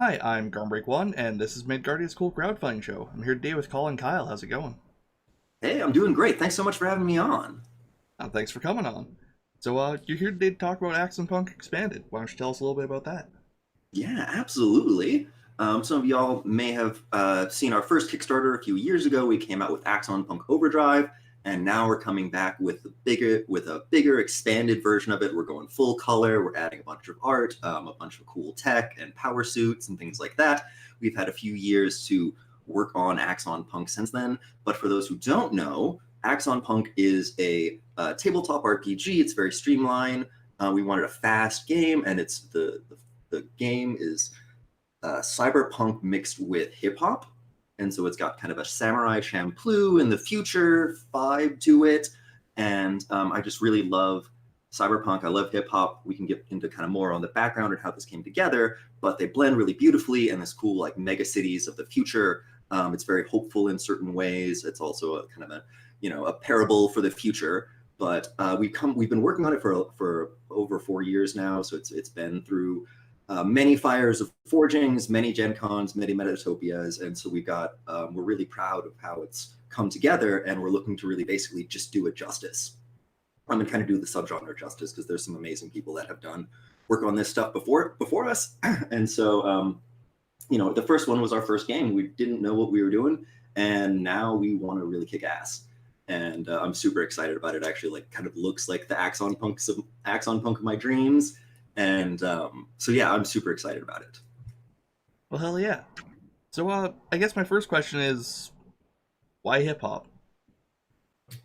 Hi, I'm Garm1, and this is Midgardia's Cool Crowdfunding Show. I'm here today with Colin Kyle. How's it going? Hey, I'm doing great. Thanks so much for having me on. Thanks for coming on. You're here today to talk about Axon Punk Expanded. Why don't you tell us a little bit about that? Yeah, absolutely. Some of y'all may have seen our first Kickstarter a few years ago. We came out with Axon Punk Overdrive, and now we're coming back with a bigger, expanded version of it. We're going full color. We're adding a bunch of art, a bunch of cool tech and power suits and things like that. We've had a few years to work on Axon Punk since then. But for those who don't know, Axon Punk is a tabletop RPG. It's very streamlined. We wanted a fast game, and it's the game is cyberpunk mixed with hip hop. And so it's got kind of a samurai champloo in the future vibe to it. And I just really love cyberpunk. I love hip hop. We can get into kind of more on the background and how this came together, but they blend really beautifully in this cool like mega cities of the future. It's very hopeful in certain ways. It's also a kind of a parable for the future. But we've been working on it for over 4 years now. So it's been through many fires of forgings, many Gen Cons, many Metatopias, and so we're really proud of how it's come together, and we're looking to really basically just do it justice. And kind of do the subgenre justice because there's some amazing people that have done work on this stuff before us, and so the first one was our first game. We didn't know what we were doing, and now we want to really kick ass. And I'm super excited about it. Actually, like, kind of looks like the Axon Punk of my dreams, and so yeah, I'm super excited about it. Well, hell yeah. I guess my first question is, why hip hop?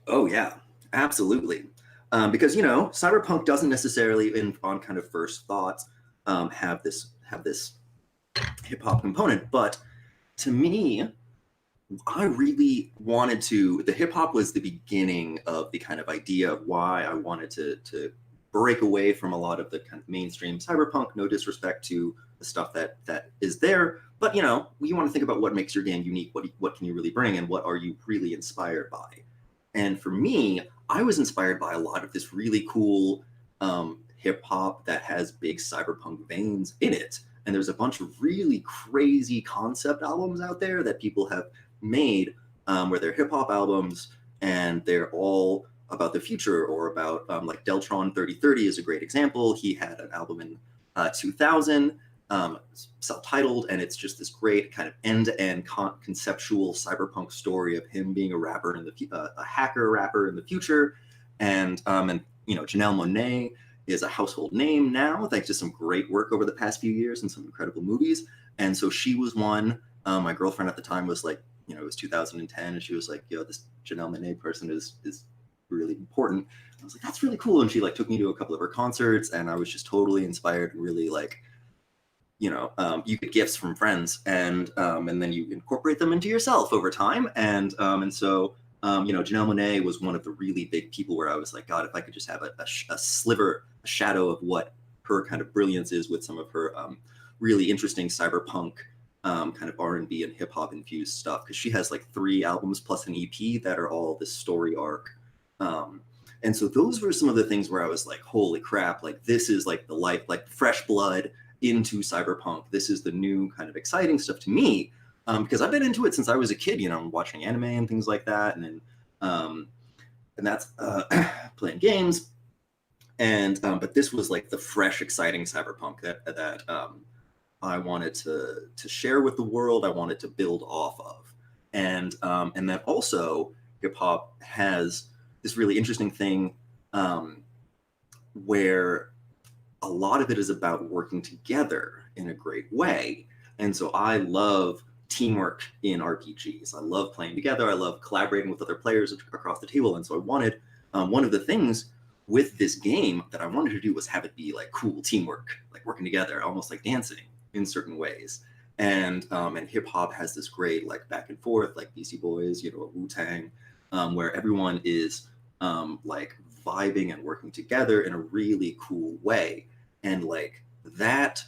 Oh yeah, absolutely. Because cyberpunk doesn't necessarily, on kind of first thoughts, have this hip hop component. But to me, I really wanted to. The hip hop was the beginning of the kind of idea of why I wanted to break away from a lot of the kind of mainstream cyberpunk. No disrespect to the stuff that is there, but you want to think about what makes your game unique. What can you really bring, and what are you really inspired by? And for me, I was inspired by a lot of this really cool hip hop that has big cyberpunk veins in it. And there's a bunch of really crazy concept albums out there that people have made, where they're hip hop albums, and they're all about the future or about like Deltron 3030 is a great example. He had an album in 2000, self-titled, and it's just this great kind of end-to-end conceptual cyberpunk story of him being a rapper a hacker rapper in the future, and Janelle Monae is a household name now thanks to some great work over the past few years and some incredible movies. And so she was one. My girlfriend at the time was like, it was 2010, and she was like, "Yo, this Janelle Monae person is really important." I was like, "That's really cool," and she like took me to a couple of her concerts, and I was just totally inspired and really like, you get gifts from friends, and then you incorporate them into yourself over time, and so Janelle Monae was one of the really big people where I was like, God, if I could just have a sliver, a shadow of what her kind of brilliance is with some of her really interesting cyberpunk kind of R&B and hip hop infused stuff, because she has like 3 albums plus an EP that are all this story arc. And so those were some of the things where I was like, holy crap, like this is like the life, like fresh blood into cyberpunk. This is the new kind of exciting stuff to me, because I've been into it since I was a kid, watching anime and things like that, and then and that's playing games, and but this was like the fresh, exciting cyberpunk that I wanted to share with the world. I wanted to build off of, and that also hip hop has this really interesting thing, where a lot of it is about working together in a great way. And so I love teamwork in RPGs. I love playing together. I love collaborating with other players across the table. And so I wanted, one of the things with this game that I wanted to do was have it be like cool teamwork, like working together, almost like dancing in certain ways. And hip hop has this great like back and forth, like Beastie Boys, Wu Tang, where everyone is like vibing and working together in a really cool way. And like that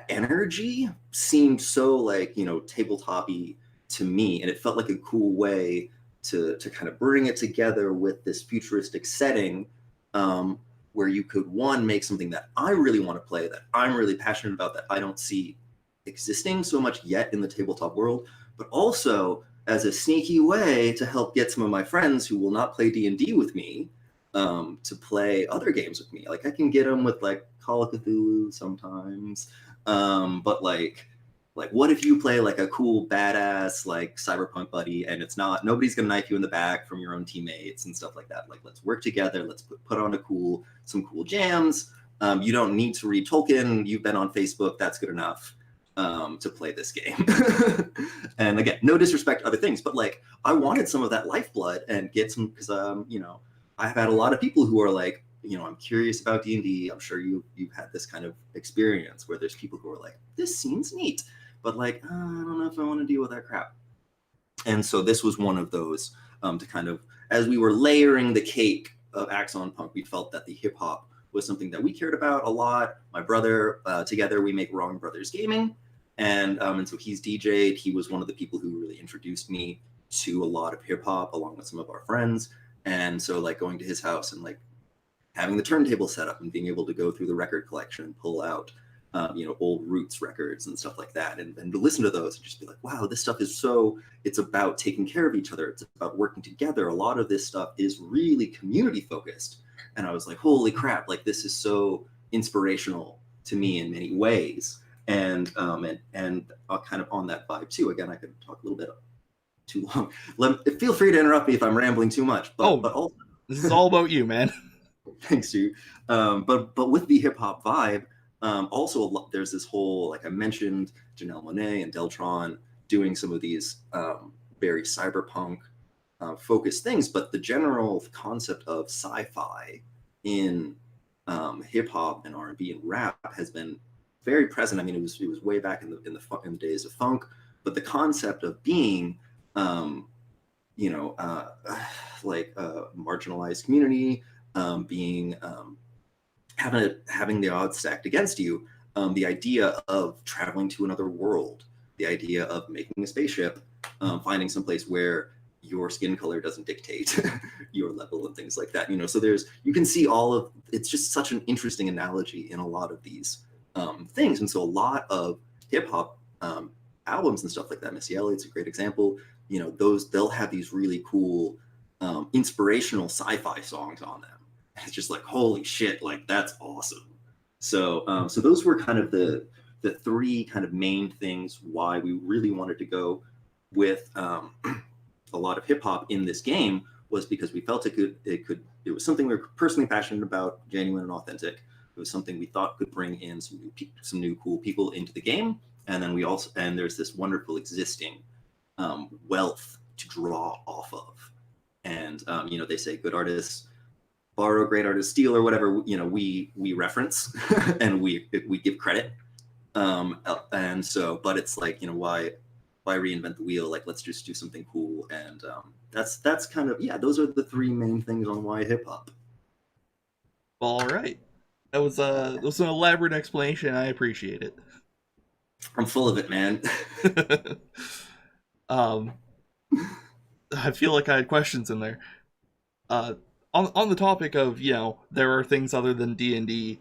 energy seemed so like tabletop-y to me, and it felt like a cool way to kind of bring it together with this futuristic setting, where you could, one, make something that I really want to play, that I'm really passionate about, that I don't see existing so much yet in the tabletop world, but also as a sneaky way to help get some of my friends who will not play D&D with me to play other games with me. Like I can get them with like Call of Cthulhu sometimes, but like what if you play like a cool badass like cyberpunk buddy, and it's not, nobody's gonna knife you in the back from your own teammates and stuff like that. Like let's work together, let's put on some cool jams. You don't need to read Tolkien, you've been on Facebook, that's good enough to play this game. And again, no disrespect to other things, but like I wanted some of that lifeblood and get some, because you know, I've had a lot of people who are like, you know, I'm curious about D&D. I'm sure you've had this kind of experience where there's people who are like, this seems neat, but like, I don't know if I want to deal with that crap. And so this was one of those to kind of, as we were layering the cake of Axon Punk, we felt that the hip hop was something that we cared about a lot. My brother, together we make Wrong Brothers Gaming, and so he's DJ'd. He was one of the people who really introduced me to a lot of hip hop, along with some of our friends. And so like going to his house and like having the turntable set up and being able to go through the record collection and pull out you know, old Roots records and stuff like that, and to listen to those and just be like, wow, this stuff is so, it's about taking care of each other, it's about working together. A lot of this stuff is really community focused. And I was like, holy crap, like this is so inspirational to me in many ways. And kind of on that vibe too. Again, I could talk a little bit too long. Feel free to interrupt me if I'm rambling too much. But also, this is all about you, man. Thanks, you. But with the hip hop vibe, also there's this whole, like I mentioned, Janelle Monae and Deltron doing some of these very cyberpunk focused things, but the general concept of sci-fi in hip hop and R&B and rap has been very present. I mean, it was way back in the days of funk, but the concept of being you know, like a marginalized community, being having the odds stacked against you, the idea of traveling to another world, the idea of making a spaceship, finding some place where your skin color doesn't dictate your level and things like that. You know, so you can see all of, it's just such an interesting analogy in a lot of these things. And so a lot of hip hop albums and stuff like that, Missy Elliott's a great example. You know, they'll have these really cool inspirational sci-fi songs on them. It's just like, holy shit, like that's awesome. So so those were kind of the three kind of main things why we really wanted to go with a lot of hip hop in this game, was because we felt it was something we were personally passionate about, genuine and authentic. It was something we thought could bring in some new cool people into the game, and then there's this wonderful existing wealth to draw off of. And you know, they say good artists borrow, great artists steal, or whatever. You know, we reference and we give credit. And so, but it's like, you know, why reinvent the wheel? Like, let's just do something cool. And that's kind of, yeah, those are the three main things on why hip hop. All right, that was an elaborate explanation. I appreciate it. I'm full of it, man. I feel like I had questions in there. On the topic of, you know, there are things other than D&D,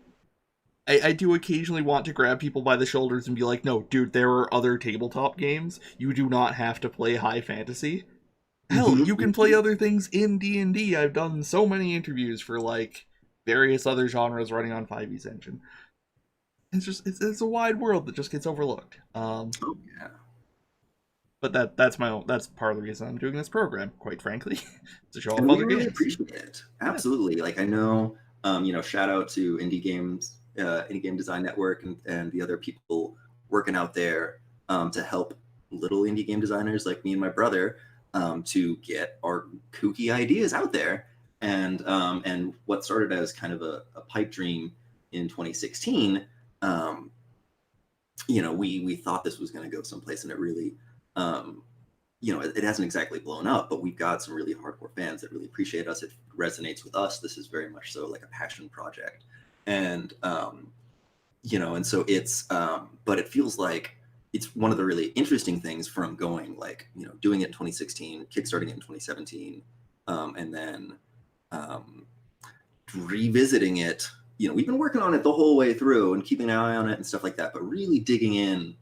I do occasionally want to grab people by the shoulders and be like, no, dude, there are other tabletop games. You do not have to play high fantasy. Hell, you can play other things in D&D. I've done so many interviews for, like, various other genres running on 5e's engine. It's a wide world that just gets overlooked. Oh, yeah. But that's part of the reason I'm doing this program, quite frankly, to show off And other we really games. appreciate it. Absolutely. Yeah. Like, I know, you know, shout out to Indie Game Design Network and the other people working out there to help little indie game designers like me and my brother to get our kooky ideas out there. And what started as kind of a pipe dream in 2016, you know, we thought this was going to go someplace, and it really, you know, it hasn't exactly blown up, but we've got some really hardcore fans that really appreciate us. It resonates with us. This is very much so like a passion project. And, you know, and so it's, but it feels like it's one of the really interesting things from going, like, you know, doing it in 2016, kickstarting it in 2017, and then revisiting it. We've been working on it the whole way through and keeping an eye on it and stuff like that, but really digging in.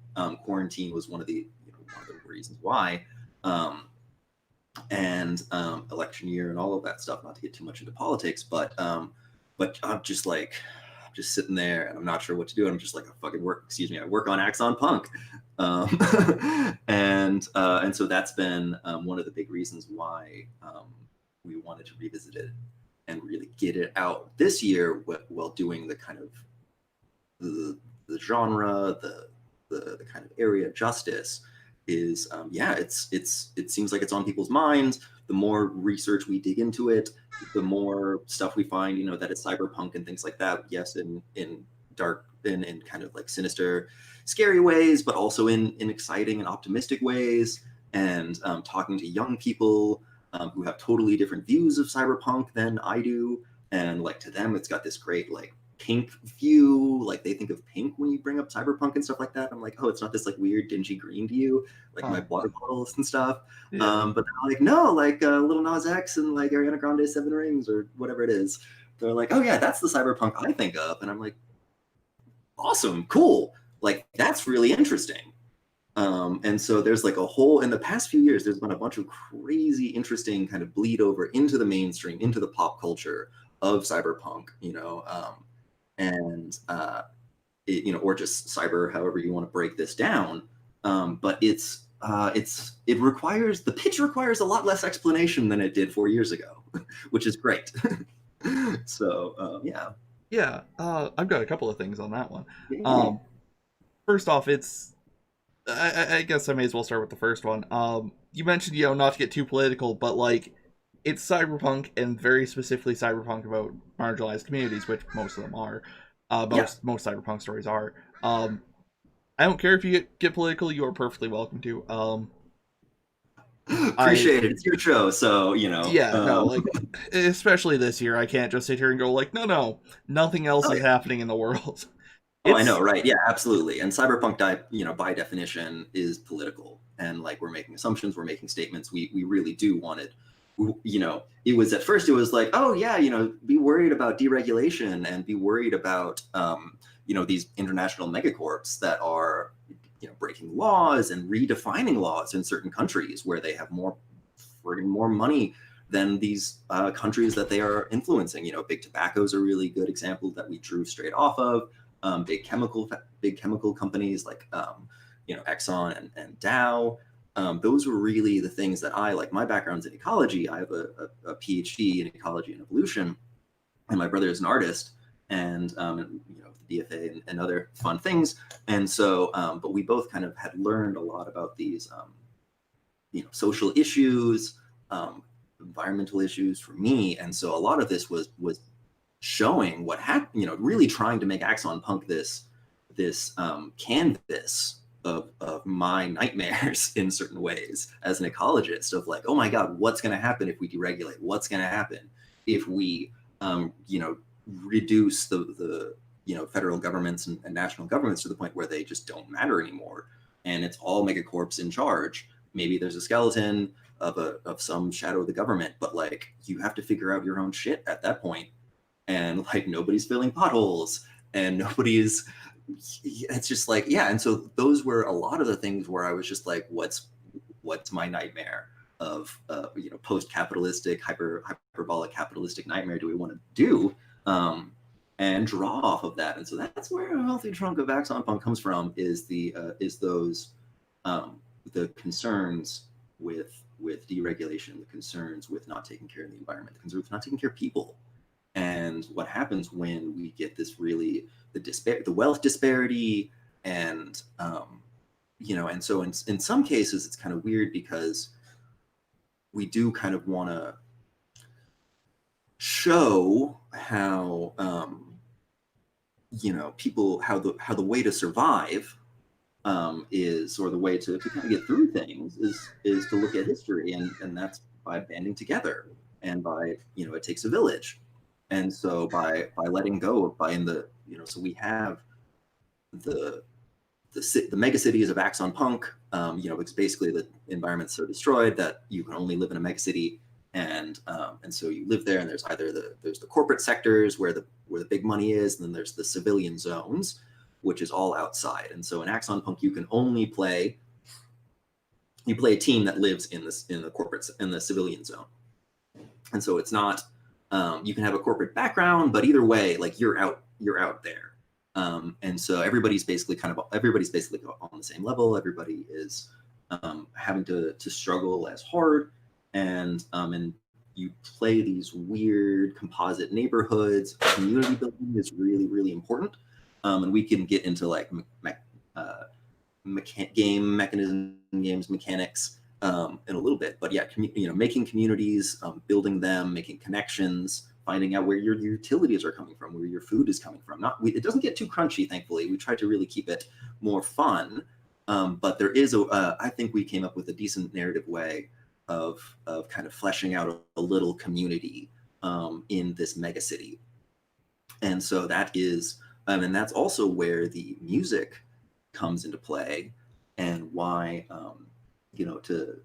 Quarantine was one of the reasons why, and election year and all of that stuff. Not to get too much into politics, but I'm just sitting there and I'm not sure what to do. I'm just like, I fucking work. Excuse me, I work on Axon Punk, and so that's been one of the big reasons why we wanted to revisit it and really get it out this year while doing the kind of the genre, the kind of area of justice is it seems like it's on people's minds. The more research we dig into it, the more stuff we find, that it's cyberpunk and things like that. Yes, in dark, in kind of like sinister, scary ways, but also in exciting and optimistic ways. And talking to young people who have totally different views of cyberpunk than I do, and like to them, it's got this great like pink view. Like they think of pink when you bring up cyberpunk and stuff like that. I'm like, oh, it's not this like weird dingy green to you, like my water bottles and stuff. Yeah. But they're like, no, like Lil Nas X and like Ariana Grande Seven Rings or whatever it is. They're like, oh yeah, that's the cyberpunk I think of. And I'm like, awesome, cool. Like that's really interesting. And so there's like a whole, in the past few years, there's been a bunch of crazy, interesting kind of bleed over into the mainstream, into the pop culture of cyberpunk, or just cyber, however you want to break this down. But the pitch requires a lot less explanation than it did 4 years ago, which is great. So, yeah. Yeah, I've got a couple of things on that one. Yeah. First off, I guess I may as well start with the first one. You mentioned, not to get too political, but like, it's cyberpunk, and very specifically cyberpunk about marginalized communities, which most of them are. Most cyberpunk stories are. I don't care if you get political; you are perfectly welcome to. Appreciate it. It's your show, so Yeah, no, like especially this year, I can't just sit here and go like, no, nothing else is happening in the world. Oh, I know, right? Yeah, absolutely. And cyberpunk, by definition, is political, and like we're making assumptions, we're making statements. We really do want it. It was at first, it was like, oh yeah, be worried about deregulation and be worried about these international megacorps that are breaking laws and redefining laws in certain countries where they have more money than these countries that they are influencing. Big tobacco is a really good example that we drew straight off of. Big chemical companies like Exxon and Dow. Those were really the things that my background's in ecology. I have a PhD in ecology and evolution, and my brother is an artist, and the DFA and other fun things. And so, but we both kind of had learned a lot about these, social issues, environmental issues for me. And so a lot of this was showing what happened, really trying to make Axon Punk this canvas of my nightmares in certain ways as an ecologist, of like, oh my God, what's going to happen if we deregulate? What's going to happen if we, reduce the federal governments and national governments to the point where they just don't matter anymore, and it's all megacorps in charge? Maybe there's a skeleton of some shadow of the government, but like you have to figure out your own shit at that point. And like nobody's filling potholes and it's just like, yeah. And so those were a lot of the things where I was just like, what's my nightmare of post-capitalistic, hyperbolic capitalistic nightmare do we want to do, and draw off of that. And so that's where a healthy chunk of Axon Punk comes from, is those the concerns with deregulation, the concerns with not taking care of the environment, the concerns with not taking care of people. And what happens when we get this really the wealth disparity, and and so in some cases it's kind of weird because we do kind of want to show how people, how the way to survive is, or the way to kind of get through things is to look at history, and that's by banding together, and by it takes a village. And so by letting go, so we have the mega cities of Axon Punk, it's basically the environment's so destroyed that you can only live in a mega city, and so you live there, and there's either there's the corporate sectors where the big money is, and then there's the civilian zones, which is all outside. And so in Axon Punk, you can only play a team that lives in the civilian zone. And so it's not you can have a corporate background, but either way, like you're out there. And so everybody's basically on the same level. Everybody is having to struggle as hard, and you play these weird composite neighborhoods. Community building is really, really important, and we can get into like game mechanics in a little bit. But yeah, making communities, building them, making connections, finding out where your utilities are coming from, where your food is coming from. It doesn't get too crunchy, thankfully. We try to really keep it more fun, but there is I think we came up with a decent narrative way of kind of fleshing out a little community in this mega city. And so that is, and that's also where the music comes into play, and why, to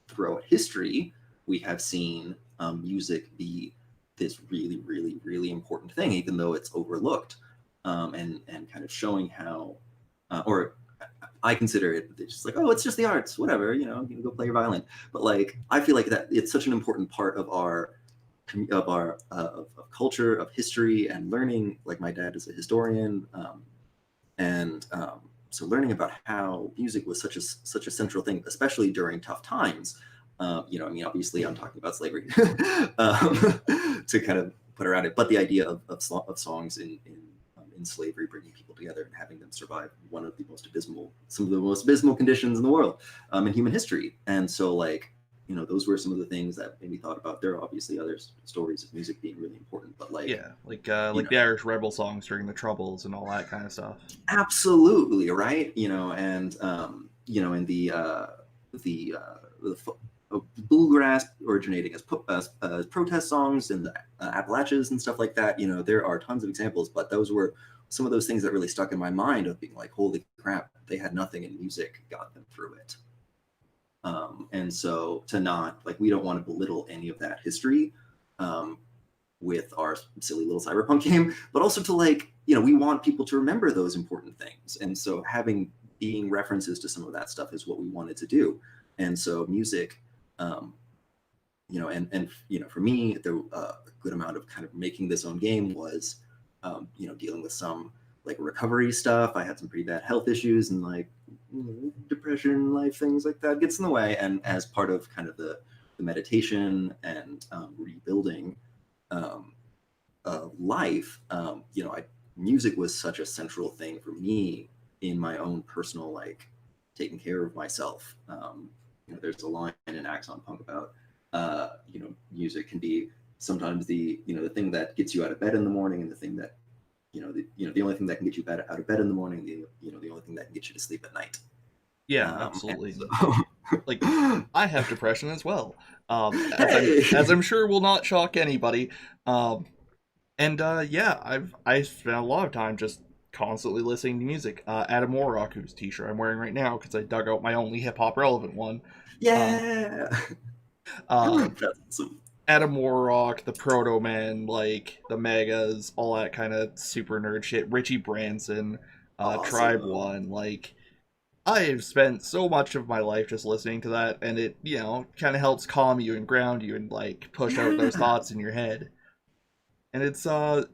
throughout history, we have seen music be this really, really, really important thing, even though it's overlooked, and kind of showing how, or I consider it just like, oh, it's just the arts, whatever, you go play your violin. But like, I feel like that it's such an important part of our of culture, of history, and learning. Like, my dad is a historian, and so learning about how music was such a central thing, especially during tough times. Obviously, I'm talking about slavery to kind of put around it, but the idea of songs in slavery, bringing people together and having them survive some of the most abysmal conditions in the world, in human history. And so, like, those were some of the things that made me thought about. There are obviously other stories of music being really important, but like, yeah, like the Irish rebel songs during the Troubles and all that kind of stuff. Absolutely, right. And in the bluegrass originating as protest songs in the Appalachians and stuff like that. There are tons of examples, but those were some of those things that really stuck in my mind of being like, holy crap, they had nothing and music got them through it. And so to not, like, we don't want to belittle any of that history with our silly little cyberpunk game, but also to, like, we want people to remember those important things. And so being references to some of that stuff is what we wanted to do. And so music, and for me, a good amount of kind of making this own game was, dealing with some like recovery stuff. I had some pretty bad health issues, and like depression, life things like that gets in the way. And as part of kind of the meditation and rebuilding life, music was such a central thing for me in my own personal, like, taking care of myself. There's a line in Axon Punk about, music can be sometimes the thing that gets you out of bed in the morning, and the thing that, the only thing that can get you out of bed in the morning, the only thing that can get you to sleep at night. Yeah, absolutely. So... like, I have depression as well, as I'm sure will not shock anybody. I spent a lot of time just constantly listening to music. Adam Warrock, whose t-shirt I'm wearing right now because I dug out my only hip-hop relevant one. Yeah. That's awesome. Adam Warrock, the Proto Man, like the Megas, all that kind of super nerd shit. Richie Branson, Awesome. Tribe One. Like, I've spent so much of my life just listening to that, and it, kind of helps calm you and ground you and, like, push out those thoughts in your head. And it's not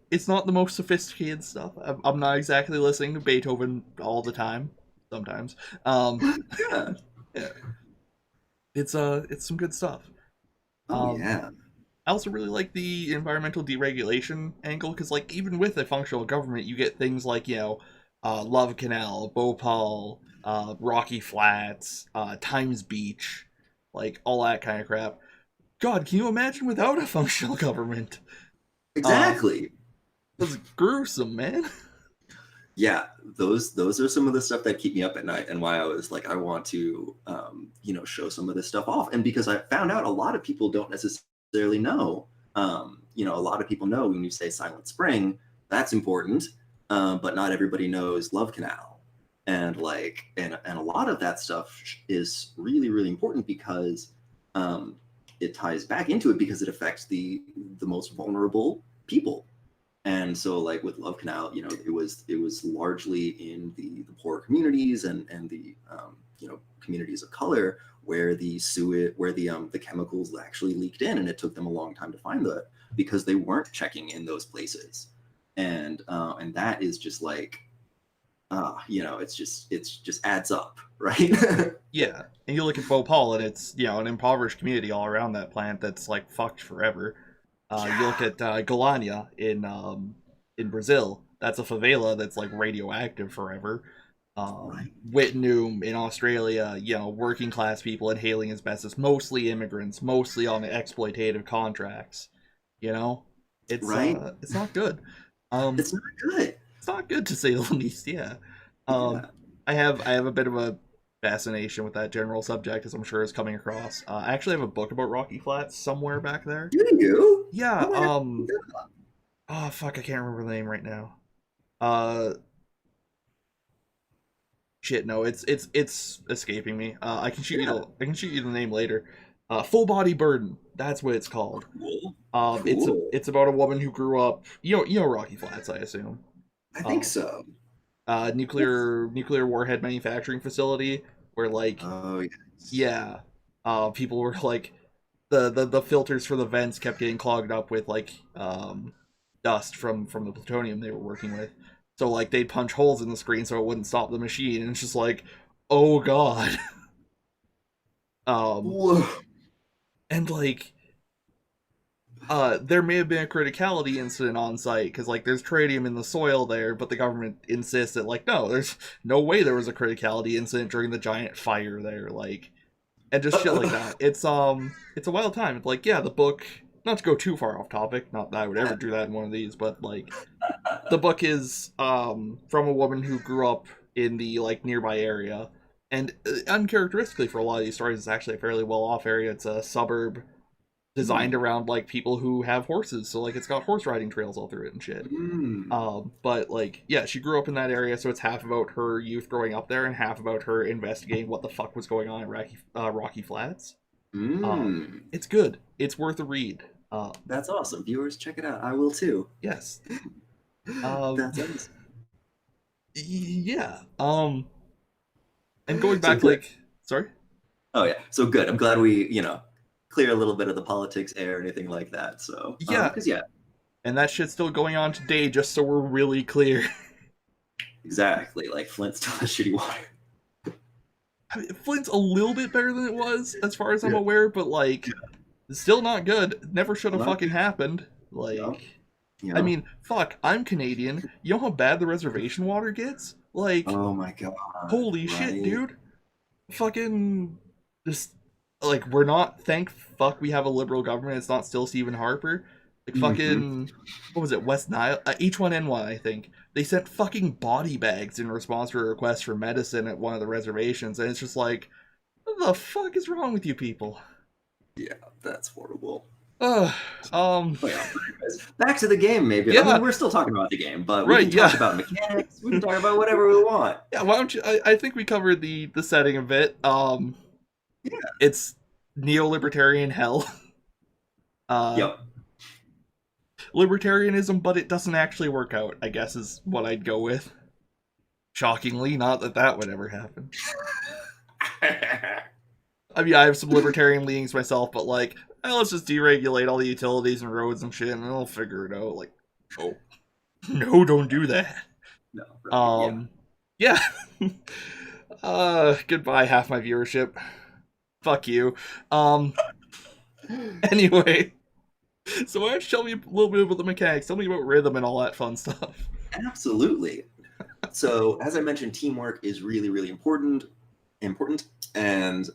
the most sophisticated stuff. I'm not exactly listening to Beethoven all the time. Sometimes. Yeah. It's some good stuff. Yeah. I also really like the environmental deregulation angle, because, like, even with a functional government, you get things like, Love Canal, Bhopal, Rocky Flats, Times Beach, like, all that kind of crap. God, can you imagine without a functional government? Exactly. That's gruesome, man. Yeah, those are some of the stuff that keep me up at night, and why I was like, I want to, show some of this stuff off. And because I found out a lot of people don't necessarily know, a lot of people know when you say Silent Spring, that's important, but not everybody knows Love Canal. And and a lot of that stuff is really, really important because it ties back into it because it affects the most vulnerable people. And so, like with Love Canal, you know, it was largely in the poor communities and the you know, communities of color where the chemicals actually leaked in, and it took them a long time to find that because they weren't checking in those places, and that is just like, you know, it's just adds up, right? Yeah, and you look at Bhopal, and it's, you know, an impoverished community all around that plant that's like fucked forever. You look Yeah, at Golania in Brazil. That's a favela that's like radioactive forever. right. Whitnum in Australia, you know, working class people inhaling asbestos, mostly immigrants, mostly on exploitative contracts. You know, Right. it's not good. Um, It's not good. it's not good to say the least. Yeah. Um, Yeah. I have a bit of a fascination with that general subject, as I'm sure is coming across. I actually have a book about Rocky Flats somewhere back there. Do you? Yeah. Oh my god. Oh fuck, I can't remember the name right now. Uh, shit, no, it's escaping me. Yeah. I can shoot you the name later. Full Body Burden. That's what it's called. Cool. Cool. It's about a woman who grew up. You know Rocky Flats, I assume. I think Um, so. nuclear warhead manufacturing facility where like, Oh yes. yeah, people were like, the filters for the vents kept getting clogged up with like dust from the plutonium they were working with. So like they'd punch holes in the screen so it wouldn't stop the machine, and it's just like, oh god. um, Whoa. and like there may have been a criticality incident on site because like there's tritium in the soil there, but the government insists that like no, there's no way there was a criticality incident during the giant fire there, like, and just shit like that. It's a wild time. It's like, yeah, the book. Not to go too far off topic, not that I would ever do that in one of these, but like the book is from a woman who grew up in the like nearby area, and uncharacteristically for a lot of these stories, it's actually a fairly well off area. It's a suburb designed Mm. around like people who have horses, so like it's got horse riding trails all through it and shit. Mm. But like, yeah, she grew up in that area, so it's half about her youth growing up there and half about her investigating what the fuck was going on in Rocky Flats. Mm. It's good. It's worth a read. Um, That's awesome. Viewers, check it out. I will too. yes. Um, That's awesome. yeah. And going So back, good. like, sorry. Oh yeah. So good. I'm glad we, you know, clear a little bit of the politics air or anything like that. So, Yeah, because yeah, and that shit's still going on today, just so we're really clear. exactly. Like Flint still has shitty water. I mean, Flint's a little bit better than it was, as far as I'm Yeah. aware, but like, it's still not good. Never should have Not fucking good. happened. Yeah. Like, I Yeah. mean, fuck, I'm Canadian. You know how bad the reservation water gets? Like, Oh my god. holy shit, Right. dude. Fucking, just, like, we're not, thank fuck we have a liberal government. It's not still Stephen Harper. Like, Mm-hmm. fucking, what was it, West Nile? H1N1, I think. They sent fucking body bags in response to a request for medicine at one of the reservations, and it's just like, what the fuck is wrong with you people? Yeah, that's horrible. Ugh, Oh yeah. Anyways, back to the game, maybe. I yeah, mean, we're still talking about the game, but we right, can talk yeah. about mechanics. We can talk about whatever we want. Yeah, why don't you? I think we covered the setting a bit. Yeah. It's neo-libertarian hell. Uh, Yep. libertarianism, but it doesn't actually work out, I guess is what I'd go with. Shockingly, not that that would ever happen. I mean, I have some libertarian leanings myself, but like, let's just deregulate all the utilities and roads and shit, and we'll figure it out. Like, oh, no, don't do that. No, right. Yeah. Yeah. Goodbye, half my viewership. Fuck you. Anyway, so why don't you tell me a little bit about the mechanics? Tell me about rhythm and all that fun stuff. Absolutely. So, as I mentioned, teamwork is really, really important. And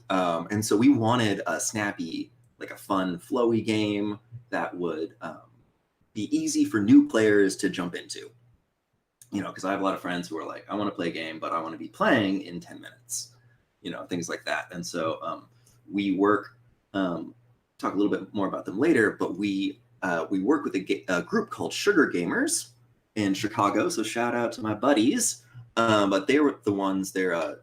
so we wanted a snappy, like a fun, flowy game that would be easy for new players to jump into. You know, because I have a lot of friends who are like, I want to play a game, but I want to be playing in 10 minutes. You know, things like that. And so we work. Talk a little bit more about them later, but we work with a group called Sugar Gamers in Chicago. So shout out to my buddies. But they were the ones. They're a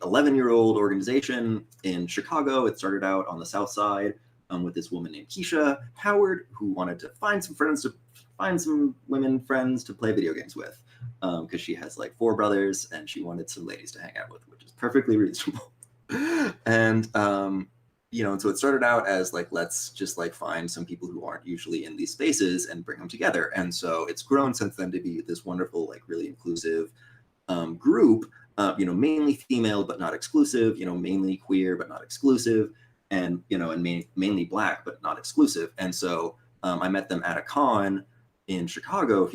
11-year-old organization in Chicago. It started out on the South Side. with this woman named Keisha Howard, who wanted to find some women friends to play video games with, because she has like 4 brothers and she wanted some ladies to hang out with, which is perfectly reasonable. And and so it started out as like, let's just like find some people who aren't usually in these spaces and bring them together. And so it's grown since then to be this wonderful, like really inclusive group, mainly female but not exclusive, mainly queer but not exclusive, and mainly Black but not exclusive. And so I met them at a con in Chicago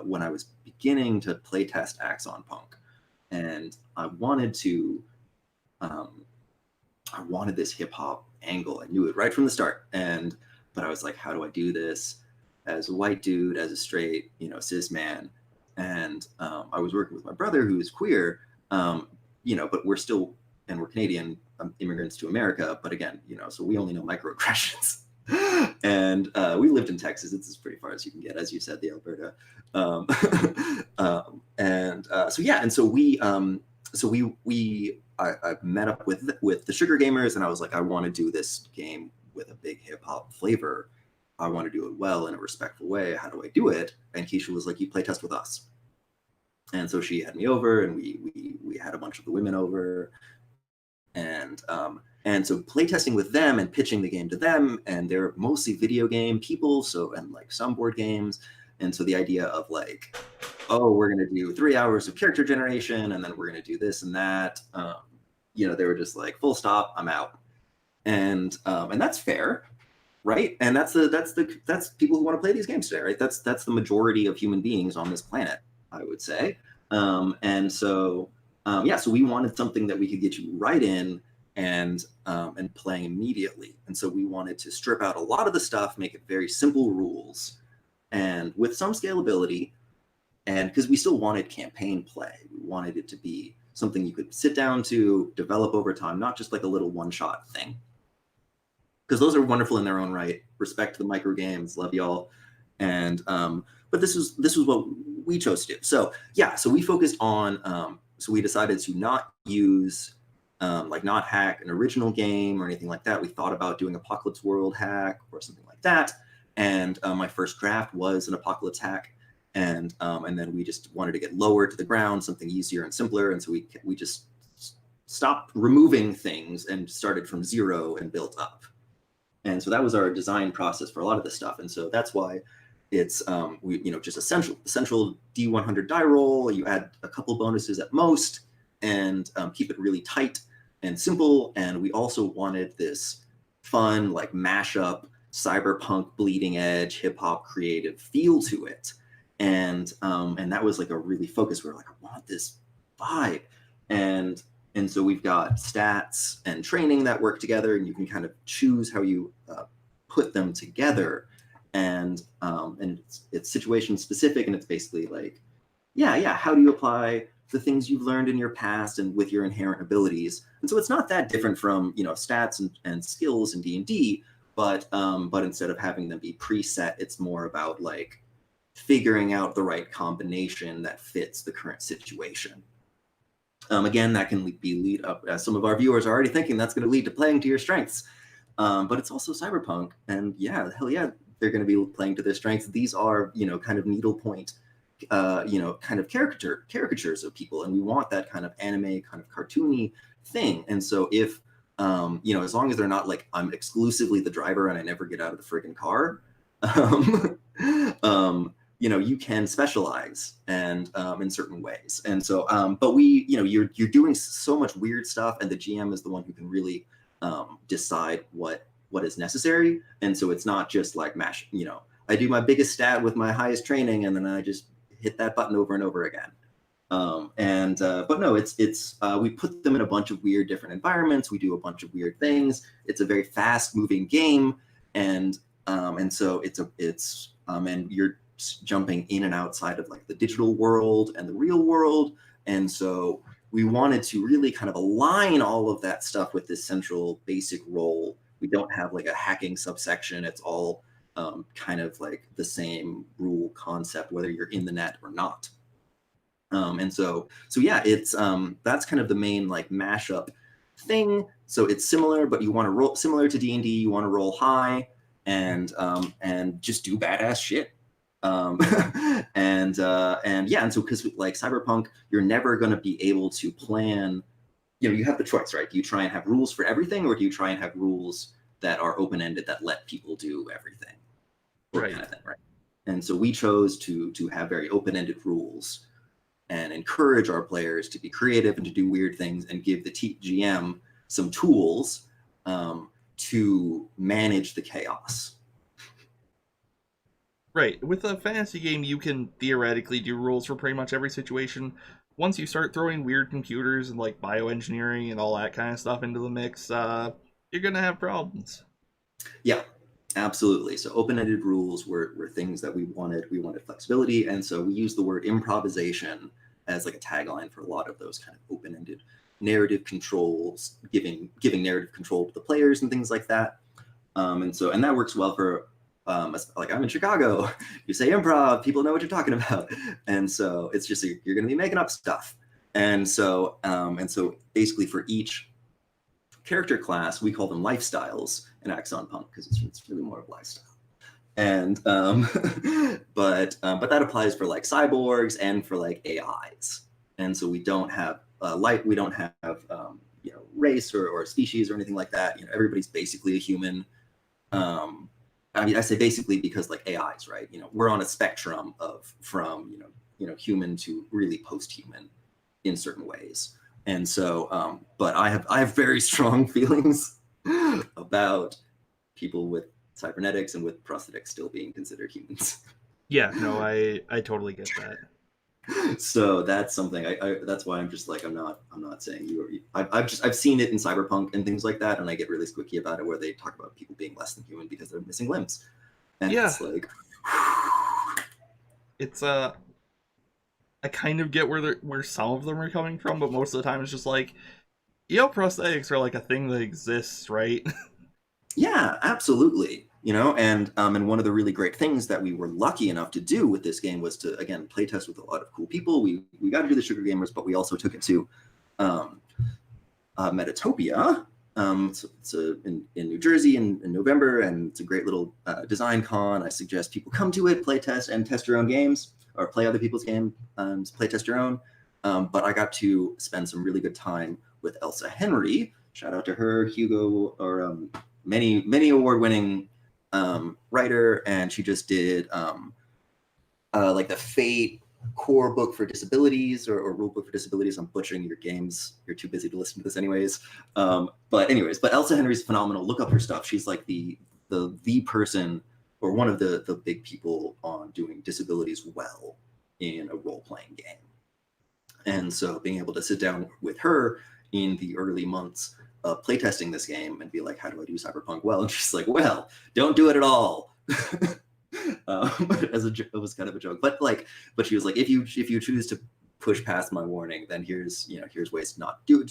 when I was beginning to playtest Axon Punk, and I wanted this hip hop angle. I knew it right from the start, but I was like, how do I do this as a white dude, as a straight, cis man? And I was working with my brother who is queer, but we're Canadian immigrants to America. But again, so we only know microaggressions. And we lived in Texas. It's as pretty far as you can get, as you said, the Alberta. I met up with the Sugar Gamers, and I was like, I want to do this game with a big hip hop flavor. I want to do it well in a respectful way. How do I do it? And Keisha was like, you play test with us. And so she had me over, and we had a bunch of the women over, and so playtesting with them and pitching the game to them, and they're mostly video game people, and like some board games. And so the idea of like, oh, we're going to do 3 hours of character generation, and then we're going to do this and that. They were just like, full stop, I'm out. And that's fair, right? And that's people who want to play these games today, right? That's the majority of human beings on this planet, I would say. So we wanted something that we could get you right in and playing immediately. And so we wanted to strip out a lot of the stuff, make it very simple rules, and with some scalability. And because we still wanted campaign play, we wanted it to be something you could sit down to, develop over time, not just like a little one-shot thing. Because those are wonderful in their own right. Respect the micro games, love y'all. And but this was what we chose to do. So we focused on. So we decided to not use not hack an original game or anything like that. We thought about doing Apocalypse World hack or something like that. And my first draft was an Apocalypse hack. And then we just wanted to get lower to the ground, something easier and simpler. And so we just stopped removing things and started from 0 and built up. And so that was our design process for a lot of this stuff. And so that's why it's just essential D100 die roll. You add a couple bonuses at most, and keep it really tight and simple. And we also wanted this fun, like mashup, cyberpunk, bleeding edge, hip hop creative feel to it. And that was like a really focus. We were like, I want this vibe. And so we've got stats and training that work together, and you can kind of choose how you put them together. And it's situation specific, and it's basically like, how do you apply the things you've learned in your past and with your inherent abilities? And so it's not that different from stats and skills in D&D, but instead of having them be preset, it's more about like figuring out the right combination that fits the current situation. Again, that can lead up, as some of our viewers are already thinking, that's going to lead to playing to your strengths. But it's also cyberpunk, and hell yeah, they're going to be playing to their strengths. These are, kind of needlepoint, kind of caricatures of people, and we want that kind of anime, kind of cartoony thing. And so if, as long as they're not like, I'm exclusively the driver and I never get out of the friggin' car, you can specialize and in certain ways. And so, but you're doing so much weird stuff, and the GM is the one who can really decide what is necessary. And so it's not just like mash, I do my biggest stat with my highest training, and then I just hit that button over and over again. But no, it's we put them in a bunch of weird different environments. We do a bunch of weird things. It's a very fast moving game. And so and you're jumping in and outside of like the digital world and the real world. And so we wanted to really kind of align all of that stuff with this central basic role. We don't have like a hacking subsection. It's all kind of like the same rule concept, whether you're in the net or not. And so yeah, it's that's kind of the main like mashup thing. So it's similar, but you want to roll similar to D&D. You want to roll high and just do badass shit. And yeah, and so because like cyberpunk, you're never going to be able to plan. You have the choice, right? Do you try and have rules for everything, or do you try and have rules that are open-ended that let people do everything, Right. kind of thing, right? And so we chose to have very open-ended rules and encourage our players to be creative and to do weird things, and give the GM some tools to manage the chaos. Right. With a fantasy game, you can theoretically do rules for pretty much every situation. Once you start throwing weird computers and like bioengineering and all that kind of stuff into the mix, you're gonna have problems. Yeah, absolutely. So open-ended rules were things that we wanted. We wanted flexibility, and so we used the word improvisation as like a tagline for a lot of those kind of open-ended narrative controls, giving narrative control to the players and things like that. And that works well for like, I'm in Chicago. You say improv, people know what you're talking about, and so it's just you're going to be making up stuff. And so basically for each character class, we call them lifestyles in Axon Punk, because it's really more of lifestyle. And but that applies for like cyborgs and for like AIs. And so we don't have we don't have race or species or anything like that. Everybody's basically a human. I mean, I say basically because like AIs, right? We're on a spectrum from human to really post-human in certain ways. And so, but I have very strong feelings about people with cybernetics and with prosthetics still being considered humans. Yeah, no, I totally get that. So that's something that's why I'm just like, I'm not saying I've seen it in cyberpunk and things like that, and I get really squicky about it, where they talk about people being less than human because they're missing limbs, and Yeah. it's like, It's I kind of get where some of them are coming from, but most of the time it's just like, prosthetics are like a thing that exists, right? yeah, absolutely. And one of the really great things that we were lucky enough to do with this game was to, again, play test with a lot of cool people. We got to do the Sugar Gamers, but we also took it to Metatopia. It's in New Jersey in November, and it's a great little design con. I suggest people come to it, play test, and test your own games, or play other people's games, play test your own. But I got to spend some really good time with Elsa Henry. Shout out to her, Hugo, or many award-winning writer, and she just did like the Fate core book for disabilities, or rule book for disabilities. I'm butchering your games. You're too busy to listen to this anyways. But Elsa Henry's phenomenal. Look up her stuff. She's like the person, or one of the big people on doing disabilities well in a role-playing game. And so being able to sit down with her in the early months of playtesting this game and be like, how do I do cyberpunk well? And she's like, well, don't do it at all. It was kind of a joke, but she was like, if you choose to push past my warning, then here's ways not to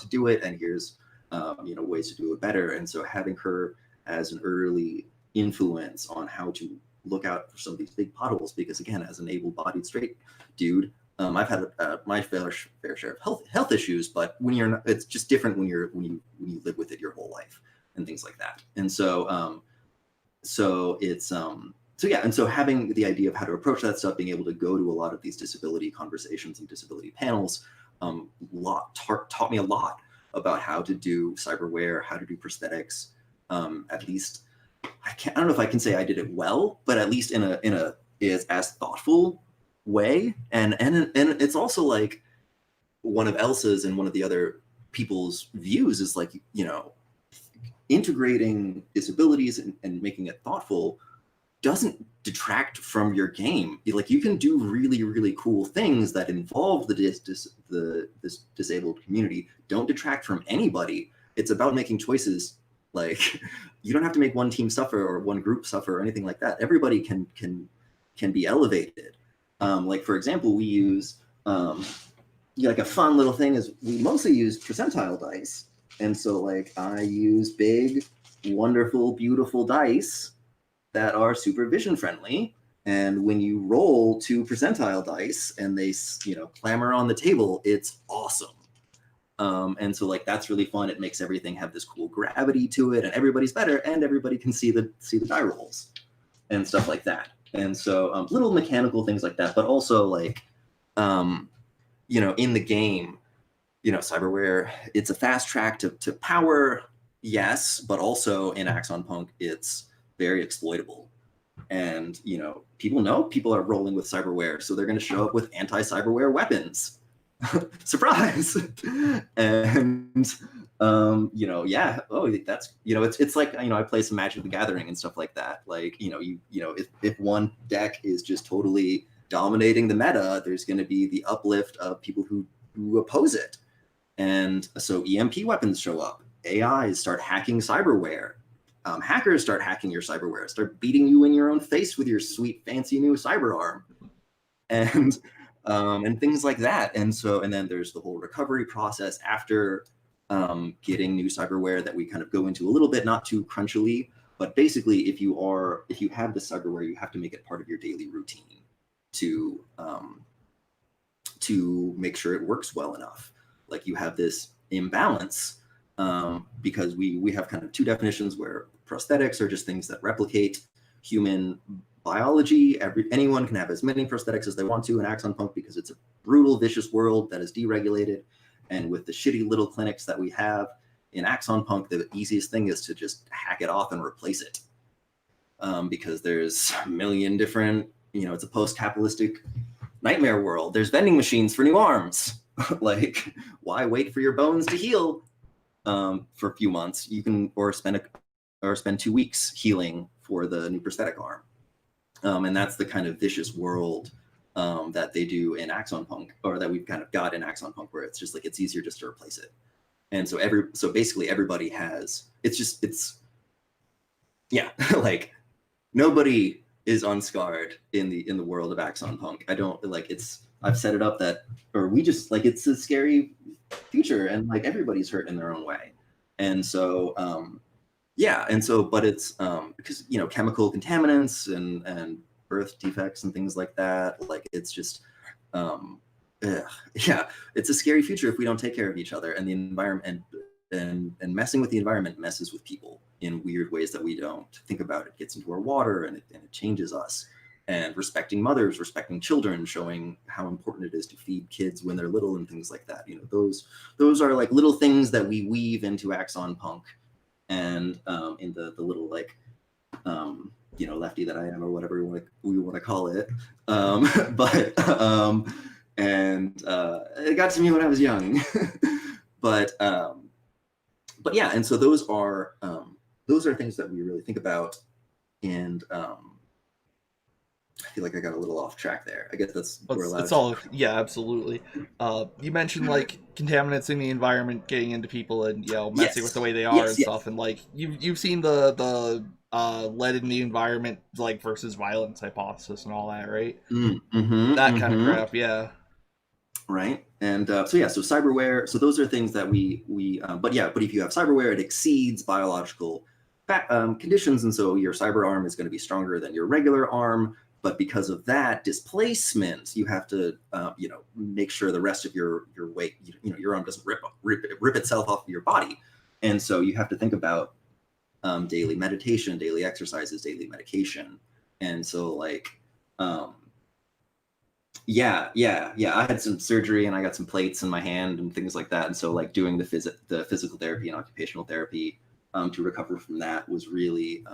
do it, and here's ways to do it better. And so having her as an early influence on how to look out for some of these big potholes, because again, as an able-bodied straight dude, I've had my fair share of health issues, but when you're not, it's just different when you live with it your whole life and things like that. And so and so having the idea of how to approach that stuff, being able to go to a lot of these disability conversations and disability panels, taught me a lot about how to do cyberware, how to do prosthetics. At least I don't know if I can say I did it well, but at least in a as thoughtful way. And it's also like one of Elsa's and one of the other people's views is like, integrating disabilities and making it thoughtful doesn't detract from your game. Like, you can do really, really cool things that involve the disabled community. Don't detract from anybody. It's about making choices. Like, you don't have to make one team suffer or one group suffer or anything like that. Everybody can be elevated. Like, for example, we use like a fun little thing is we mostly use percentile dice. And so like I use big, wonderful, beautiful dice that are super vision friendly. And when you roll 2 percentile dice and they, clamber on the table, it's awesome. And so like that's really fun. It makes everything have this cool gravity to it, and everybody's better, and everybody can see the die rolls and stuff like that. And so little mechanical things like that, but also like in the game, cyberware, it's a fast track to power, yes, but also in Axon Punk, it's very exploitable. And people are rolling with cyberware, so they're going to show up with anti-cyberware weapons. Surprise. And that's it's like I play some Magic the Gathering and stuff like that. Like if one deck is just totally dominating the meta, there's going to be the uplift of people who oppose it. And so EMP weapons show up. AIs start hacking cyberware. Hackers start hacking your cyberware, start beating you in your own face with your sweet, fancy new cyber arm, and things like that. And then there's the whole recovery process after getting new cyberware that we kind of go into a little bit, not too crunchily, but basically, if you have the cyberware, you have to make it part of your daily routine to make sure it works well enough. Like you have this imbalance because we have kind of two definitions where prosthetics are just things that replicate human biology. Anyone can have as many prosthetics as they want to in Axon Punk because it's a brutal, vicious world that is deregulated. And with the shitty little clinics that we have in Axon Punk, the easiest thing is to just hack it off and replace it. Because there's a million different, it's a post-capitalistic nightmare world. There's vending machines for new arms. Like, why wait for your bones to heal for a few months? You can spend 2 weeks healing for the new prosthetic arm. And that's the kind of vicious world that they do in Axon Punk, or that we've kind of got in Axon Punk, where it's just like it's easier just to replace it. And so basically everybody has like nobody is unscarred in the world of Axon Punk. I've set it up it's a scary future, and like everybody's hurt in their own way. And so but it's because chemical contaminants and birth defects and things like that, like it's just it's a scary future if we don't take care of each other, and the environment and messing with the environment messes with people in weird ways that we don't think about. It gets into our water and it changes us. And respecting mothers, respecting children, showing how important it is to feed kids when they're little and things like that. Those are like little things that we weave into Axon Punk, and in the little lefty that I am, or whatever we want to call it. It got to me when I was young. but yeah, and so those are things that we really think about. And I feel like I got a little off track there. I guess it's all, yeah, absolutely. You mentioned like contaminants in the environment getting into people and messing with the way they are and stuff, and like you've seen the lead in the environment like versus violence hypothesis and all that, right? That kind of crap, yeah. Right. And so cyberware. So those are things that we but if you have cyberware, it exceeds biological conditions, and so your cyber arm is going to be stronger than your regular arm. But because of that displacement, you have to, make sure the rest of your weight, your arm doesn't rip itself off of your body. And so you have to think about daily meditation, daily exercises, daily medication. And so I had some surgery and I got some plates in my hand and things like that. And so like doing the physical therapy and occupational therapy to recover from that was really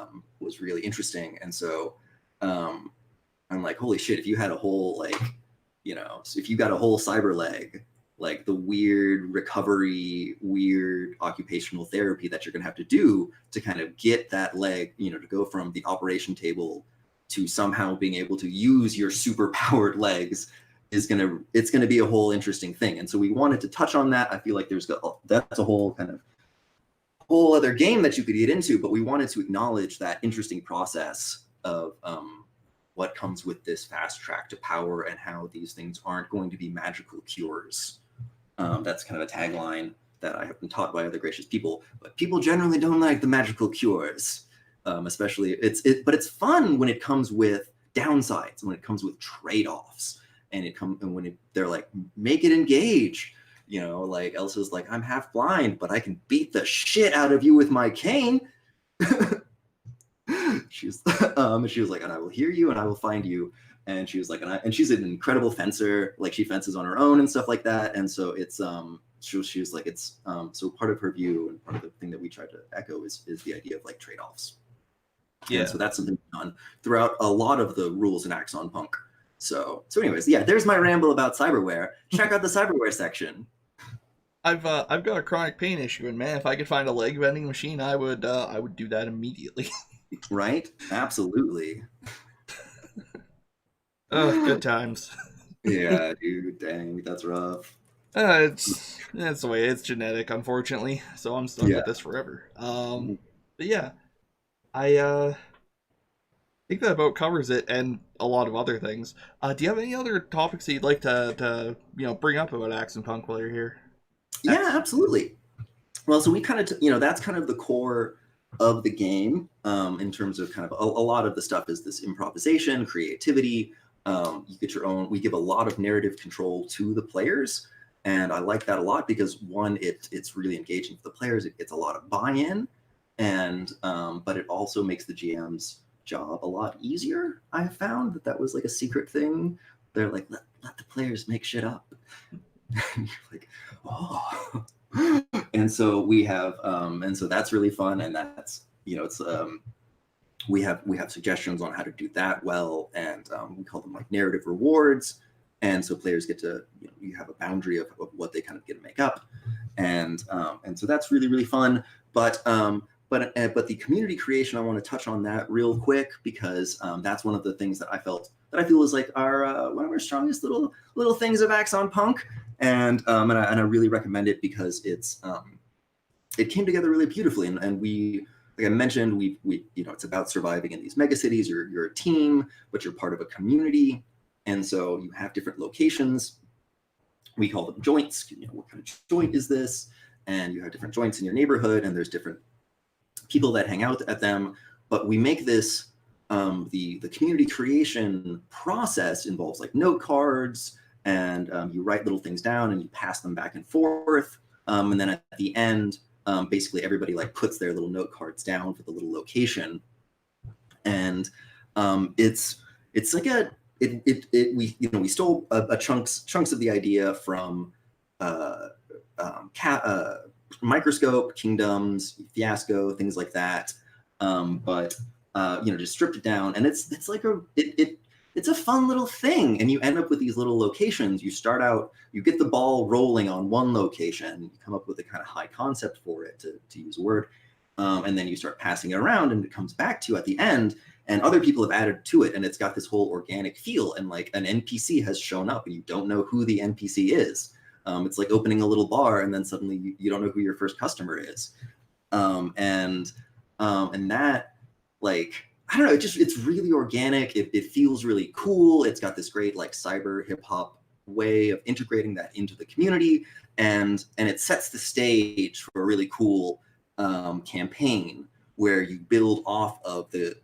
interesting. And so I'm like, holy shit, if you had a whole if you got a whole cyber leg, like the weird recovery, weird occupational therapy that you're going to have to do to kind of get that leg, to go from the operation table to somehow being able to use your super powered legs it's going to be a whole interesting thing. And so we wanted to touch on that. I feel like that's a whole kind of whole other game that you could get into, but we wanted to acknowledge that interesting process of what comes with this fast track to power and how these things aren't going to be magical cures. That's kind of a tagline that I have been taught by other gracious people, but people generally don't like the magical cures, especially but it's fun when it comes with downsides, when it comes with trade-offs, and they're like, make it engage, like Elsa's like, I'm half blind, but I can beat the shit out of you with my cane. she was like, and I will hear you and I will find you. And she was like, and she's an incredible fencer. Like she fences on her own and stuff like that. And so it's she was like, it's so part of her view and part of the thing that we tried to echo is the idea of like trade-offs. Yeah. And so that's something we've done throughout a lot of the rules in Axon Punk. So anyways, yeah, there's my ramble about cyberware. Check out the cyberware section. I've got a chronic pain issue, and man, if I could find a leg vending machine, I would do that immediately. Right? Absolutely. Oh, good times. Yeah, dude, dang, that's rough. That's the way it's genetic, unfortunately. So I'm stuck with this forever. But yeah, I think that about covers it, and a lot of other things. Do you have any other topics that you'd like to bring up about Axon Punk while you're here? Yeah, absolutely. Well, so we kind of that's kind of the core of the game in terms of kind of a lot of the stuff is this improvisation, creativity. You get your own. We give a lot of narrative control to the players, and I like that a lot because one, it's really engaging for the players. It gets a lot of buy-in, and but it also makes the GM's job a lot easier. I have found that was like a secret thing. They're like, let the players make shit up. And you're like, oh. And so we have and so that's really fun, and that's it's we have suggestions on how to do that well, and we call them like narrative rewards, and so players get to you have a boundary of what they kind of get to make up, and so that's really, really fun. But the community creation, I want to touch on that real quick because that's one of the things that I feel is like our one of our strongest little things of Axon Punk, and I really recommend it because it came together really beautifully, and we, like I mentioned, we it's about surviving in these megacities. You're a team, but you're part of a community, and so you have different locations. We call them joints. What kind of joint is this? And you have different joints in your neighborhood, and there's different people that hang out at them. But we make this the community creation process involves like note cards, and you write little things down and you pass them back and forth, and then at the end. Basically everybody like puts their little note cards down for the little location, and it's like we stole a chunks of the idea from Microscope, Kingdoms, Fiasco, things like that, but just stripped it down, and it's like it's a fun little thing, and you end up with these little locations. You start out, you get the ball rolling on one location, you come up with a kind of high concept for it, to use a word, and then you start passing it around, and it comes back to you at the end, and other people have added to it, and it's got this whole organic feel, and like an NPC has shown up, and you don't know who the NPC is. It's like opening a little bar, and then suddenly you don't know who your first customer is, and that, like, I don't know, it's really organic. It feels really cool. It's got this great like cyber hip hop way of integrating that into the community, and it sets the stage for a really cool campaign where you build off of the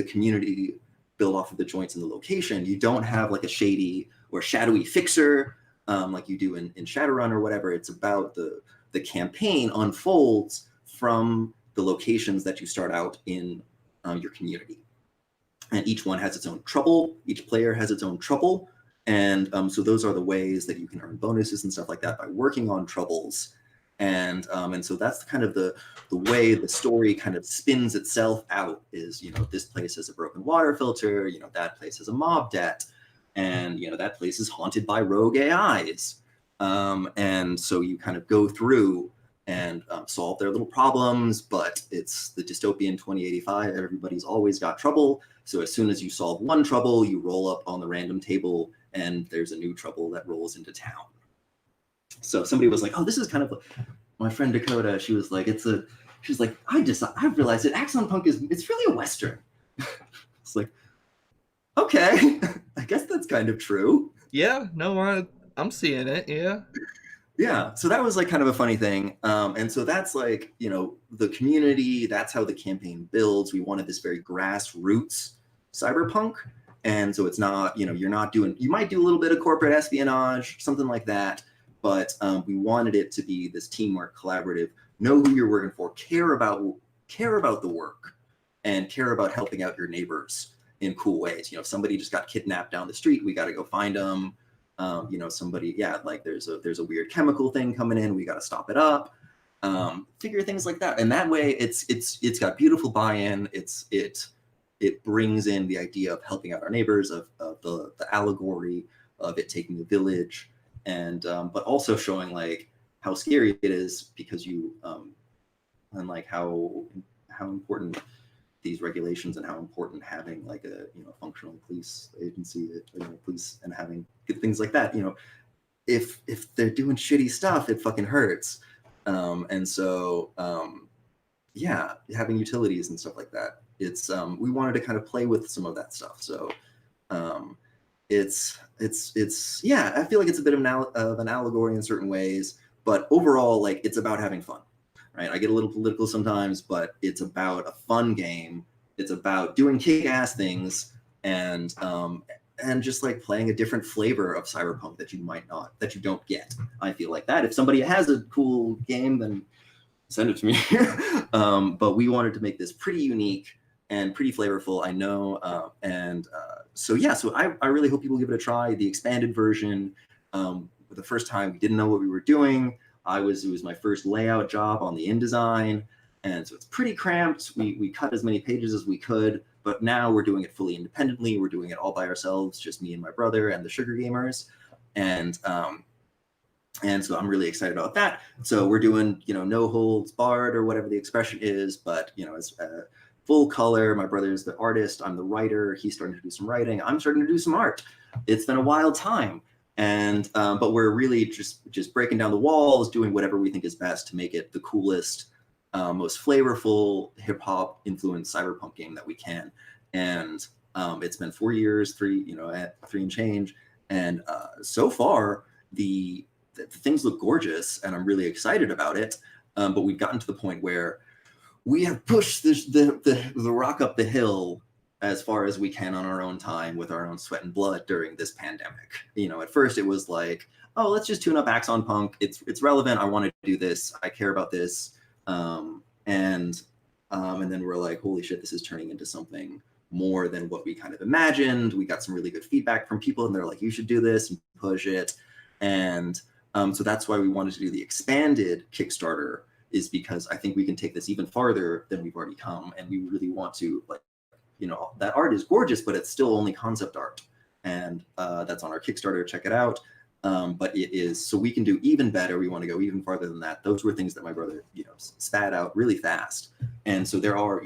community, build off of the joints in the location. You don't have like a shady or shadowy fixer like you do in Shadowrun or whatever. It's about the campaign unfolds from the locations that you start out in your community, and each one has its own trouble. Each player has its own trouble, and so those are the ways that you can earn bonuses and stuff like that by working on troubles, and so that's kind of the way the story kind of spins itself out. Is this place has a broken water filter, that place has a mob debt, and that place is haunted by rogue AIs, and so you kind of go through and solve their little problems, but it's the dystopian 2085. Everybody's always got trouble. So as soon as you solve one trouble, you roll up on the random table, and there's a new trouble that rolls into town. So somebody was like, "Oh, this is kind of my friend Dakota." She was like, "I realized that Axon Punk it's really a Western." It's like, okay, I guess that's kind of true. Yeah, no, I'm seeing it. Yeah. Yeah, so that was like kind of a funny thing, and so that's like the community. That's how the campaign builds. We wanted this very grassroots cyberpunk, and so it's not you're not doing. You might do a little bit of corporate espionage, something like that, but we wanted it to be this teamwork, collaborative, know who you're working for, care about the work, and care about helping out your neighbors in cool ways. You know, if somebody just got kidnapped down the street, we got to go find them. You know, somebody, yeah, like there's a weird chemical thing coming in, we got to stop it up. Figure things like that, and that way it's got beautiful buy-in. It brings in the idea of helping out our neighbors, of the allegory of it taking a village, and but also showing like how scary it is, because you and like how important these regulations, and how important having like a functional police agency, police, and having good things like that. You know, if they're doing shitty stuff, it fucking hurts. And so yeah, having utilities and stuff like that. It's we wanted to kind of play with some of that stuff. So it's yeah, I feel like it's a bit of an allegory in certain ways, but overall, like, it's about having fun, right? I get a little political sometimes, but it's about a fun game. It's about doing kick-ass things, and just like playing a different flavor of cyberpunk that you don't get. I feel like that if somebody has a cool game, then send it to me. But we wanted to make this pretty unique and pretty flavorful, I know. So yeah, so I really hope people give it a try. The expanded version, the first time we didn't know what we were doing. It was my first layout job on the InDesign, and so it's pretty cramped. We cut as many pages as we could, but now we're doing it fully independently. We're doing it all by ourselves, just me and my brother and the Sugar Gamers, and so I'm really excited about that. So we're doing, no holds barred, or whatever the expression is, but it's full color. My brother's the artist, I'm the writer. He's starting to do some writing, I'm starting to do some art. It's been a wild time, and but we're really just breaking down the walls, doing whatever we think is best to make it the coolest, most flavorful hip hop influenced cyberpunk game that we can. And it's been 4 years, at 3 and change, and so far the things look gorgeous, and I'm really excited about it. But we've gotten to the point where we have pushed the rock up the hill as far as we can on our own time, with our own sweat and blood during this pandemic. At first it was like, oh, let's just tune up Axon Punk. It's relevant. I want to do this. I care about this. And then we're like, holy shit, this is turning into something more than what we kind of imagined. We got some really good feedback from people, and they're like, you should do this and push it. And so that's why we wanted to do the expanded Kickstarter, is because I think we can take this even farther than we've already come. And we really want to, like, that art is gorgeous, but it's still only concept art. And that's on our Kickstarter, check it out. But it is, so we can do even better. We want to go even farther than that. Those were things that my brother, spat out really fast. And so there are,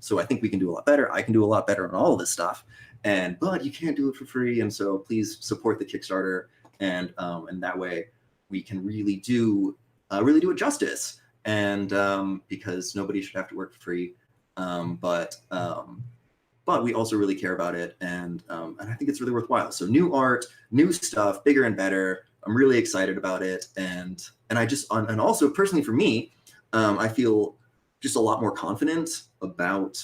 so I think we can do a lot better. I can do a lot better on all of this stuff. But you can't do it for free. And so please support the Kickstarter. And that way we can really do it justice. And because nobody should have to work for free. But we also really care about it, and I think it's really worthwhile. So new art, new stuff, bigger and better. I'm really excited about it, and also personally for me, I feel just a lot more confident about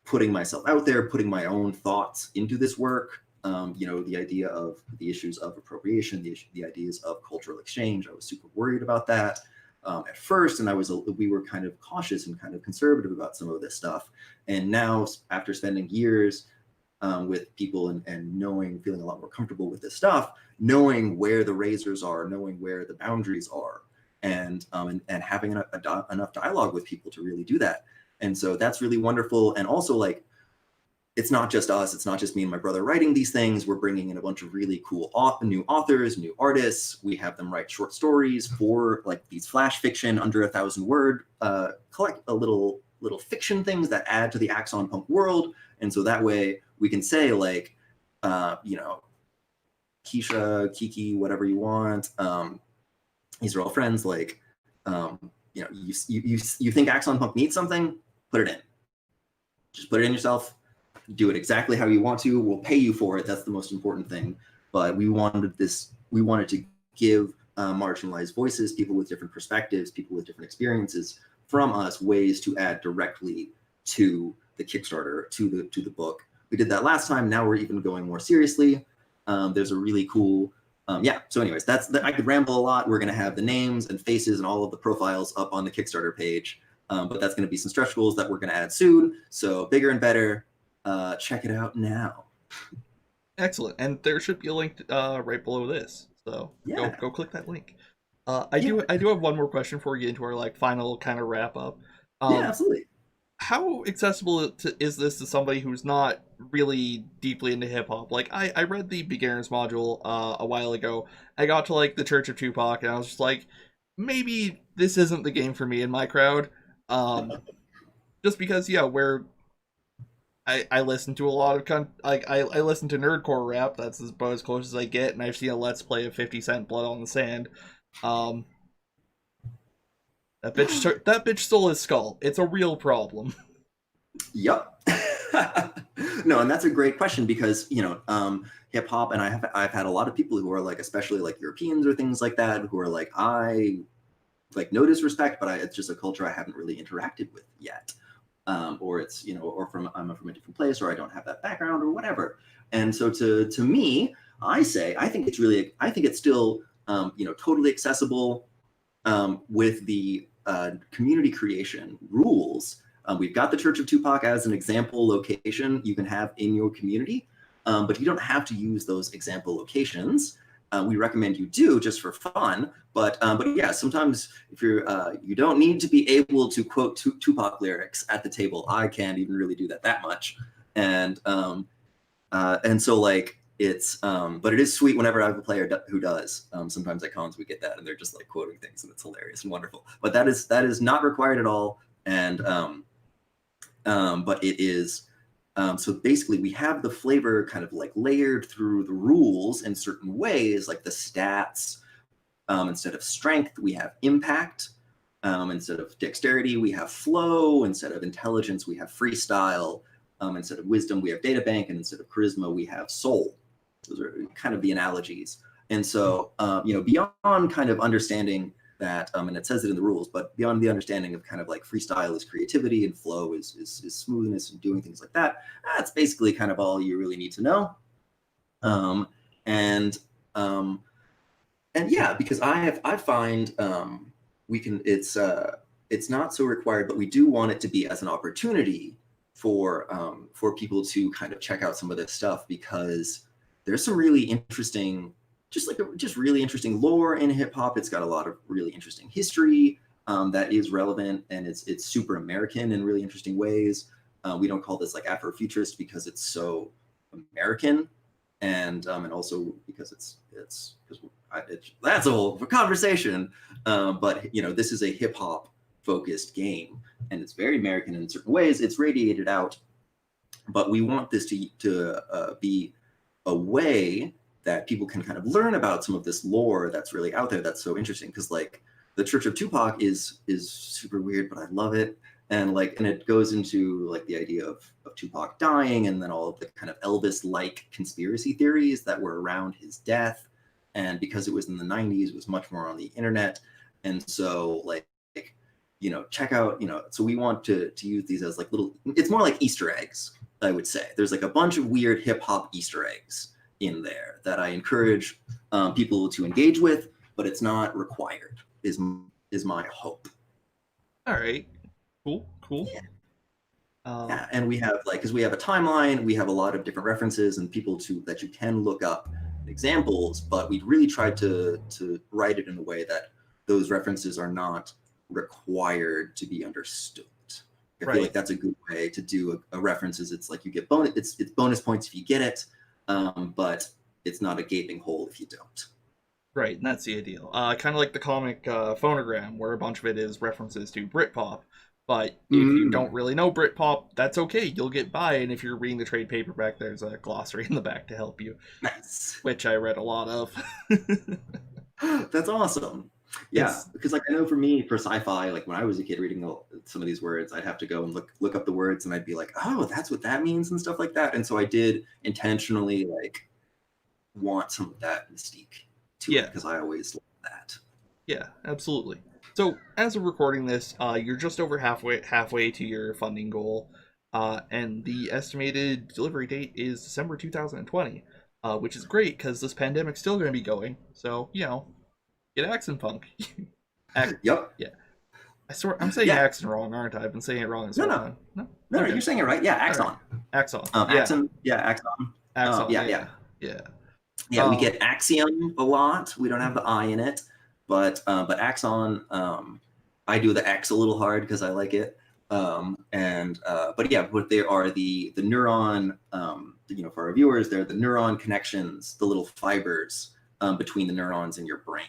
putting myself out there, putting my own thoughts into this work. The idea of the issues of appropriation, the ideas of cultural exchange. I was super worried about that at first, and we were kind of cautious and kind of conservative about some of this stuff. And now, after spending years with people and feeling a lot more comfortable with this stuff, knowing where the razors are, knowing where the boundaries are, and having enough dialogue with people to really do that. And so that's really wonderful. And also, like, it's not just us, it's not just me and my brother writing these things. We're bringing in a bunch of really cool new authors, new artists. We have them write short stories for, like, these flash fiction under 1,000 word, collect a little fiction things that add to the Axon Punk world. And so that way we can say, like, Keisha, Kiki, whatever you want. These are all friends. Like, you think Axon Punk needs something, put it in. Just put it in yourself. Do it exactly how you want to. We'll pay you for it. That's the most important thing. But we wanted to give marginalized voices, people with different perspectives, people with different experiences from us, ways to add directly to the Kickstarter, to the book. We did that last time. Now we're even going more seriously. There's a really cool Yeah. So, anyways, I could ramble a lot. We're going to have the names and faces and all of the profiles up on the Kickstarter page. But that's going to be some stretch goals that we're going to add soon. So, bigger and better. Check it out now. Excellent. And there should be a link right below this. So Yeah. go click that link. I Yeah. do have one more question before we get into our like final kind of wrap up. Yeah. Um, Absolutely. how accessible is this to somebody who's not really deeply into hip hop? Like I read the beginners module a while ago. I got to like the Church of Tupac, and I was just like, maybe this isn't the game for me in my crowd. Just because yeah, where I listen to a lot of I listen to nerdcore rap. That's about as close as I get, and I've seen a let's play of 50 Cent Blood on the Sand. Um, that bitch stole his skull. It's a real problem. Yep. No, and that's a great question because hip hop, and I've had a lot of people who are like, especially like Europeans or things like that, who are like, I like no disrespect, but it's just a culture I haven't really interacted with yet, or it's or I'm from a different place, or I don't have that background, or whatever. And so to me, I think it's still totally accessible with the community creation rules. We've got the Church of Tupac as an example location you can have in your community, but you don't have to use those example locations. We recommend you do just for fun, but yeah, sometimes if you don't need to be able to quote Tupac lyrics at the table. I can't even really do that much, and so like but it is sweet whenever I have a player who does. Sometimes at cons we get that, and they're just like quoting things, and it's hilarious and wonderful. But that is not required at all, and but it is. So basically, we have the flavor kind of like layered through the rules in certain ways, like the stats. Instead of strength, we have impact. Instead of dexterity, we have flow. Instead of intelligence, we have freestyle. Instead of wisdom, we have data bank, and instead of charisma, we have soul. Those are kind of the analogies. And so, beyond kind of understanding that, and it says it in the rules, but beyond the understanding of kind of like freestyle is creativity and flow is smoothness and doing things like that, that's basically kind of all you really need to know. And yeah, because I find we can it's not so required, but we do want it to be as an opportunity for people to kind of check out some of this stuff, because there's some really interesting, just really interesting lore in hip hop. It's got a lot of really interesting history that is relevant, and it's super American in really interesting ways. We don't call this like Afrofuturist because it's so American, and also because that's a whole conversation. But this is a hip hop focused game, and it's very American in certain ways. It's radiated out, but we want this to be a way that people can kind of learn about some of this lore that's really out there, that's so interesting. Because like the Church of Tupac is super weird, but I love it. And it goes into like the idea of Tupac dying, and then all of the kind of Elvis-like conspiracy theories that were around his death. And because it was in the 90s, it was much more on the internet. And so check out, so we want to use these as like it's more like Easter eggs, I would say. There's like a bunch of weird hip hop Easter eggs in there that I encourage people to engage with, but it's not required, is my hope. All right, cool. Yeah. Yeah, and we have because we have a timeline, we have a lot of different references and people that you can look up examples, but we really tried to write it in a way that those references are not required to be understood. I feel like that's a good way to do a reference. Is it's like you get it's bonus points if you get it, but it's not a gaping hole if you don't. Right, and that's the ideal. Kind of like the comic Phonogram, where a bunch of it is references to Britpop. But if you don't really know Britpop, that's okay. You'll get by, and if you're reading the trade paperback, there's a glossary in the back to help you. Nice. Which I read a lot of. That's awesome. Yeah, because I know for me, for sci-fi, like when I was a kid reading some of these words, I'd have to go and look up the words, and I'd be like, oh, that's what that means and stuff like that. And so I did intentionally want some of that mystique to it, because I always loved that. Yeah, absolutely. So as of recording this, you're just over halfway to your funding goal, and the estimated delivery date is December 2020. which is great because this pandemic's still going to be going. So, get Axon Punk. Yep. Yeah. I'm saying Yeah. Axon wrong, aren't I? I've been saying it wrong this whole time. No? No, Okay. you're saying it right. Yeah, Axon. Right. Axon. Axon. Yeah, Axon. Axon. Yeah. Yeah. Yeah, we get Axiom a lot. We don't have the I in it, but Axon, I do the X a little hard because I like it. But yeah, what they are the neuron, for our viewers, they're the neuron connections, the little fibers between the neurons in your brain.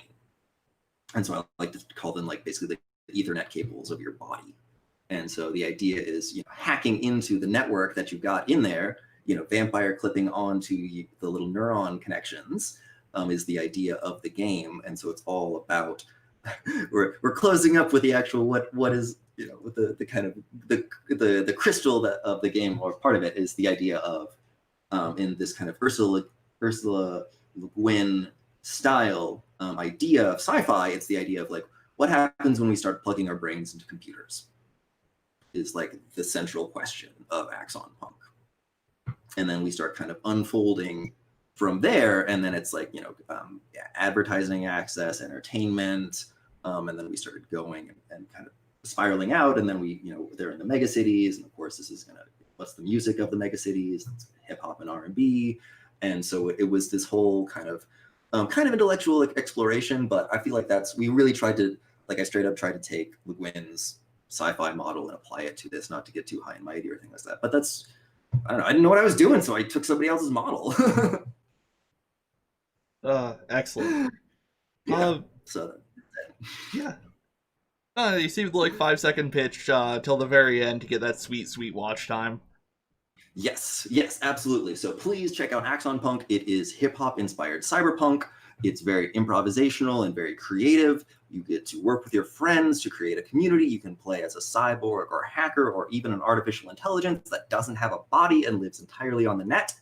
And so I like to call them like basically the Ethernet cables of your body. And so the idea is, hacking into the network that you've got in there, vampire clipping onto the little neuron connections is the idea of the game. And so it's all about, we're closing up with the actual, what is, with the kind of the crystal of the game, or part of it is the idea of, in this kind of Ursula Le Guin style idea of sci-fi, it's the idea of like, what happens when we start plugging our brains into computers is like the central question of Axon Punk. And then we start kind of unfolding from there, and then it's like, advertising access, entertainment, and then we started going and kind of spiraling out, and then we, they're in the mega cities, and of course this is what's the music of the mega cities? It's hip hop and R&B, and so it was this whole kind of intellectual exploration. But I feel like we really tried to, like, I straight up tried to take Le Guin's sci-fi model and apply it to this, not to get too high and mighty or anything like that. But that's, I don't know, I didn't know what I was doing, so I took somebody else's model. Excellent. Yeah. Yeah. You see the 5-second pitch till the very end to get that sweet watch time. Yes, absolutely. So please check out Axon Punk. It is hip-hop inspired cyberpunk. It's very improvisational and very creative. You get to work with your friends to create a community. You can play as a cyborg or hacker or even an artificial intelligence that doesn't have a body and lives entirely on the net.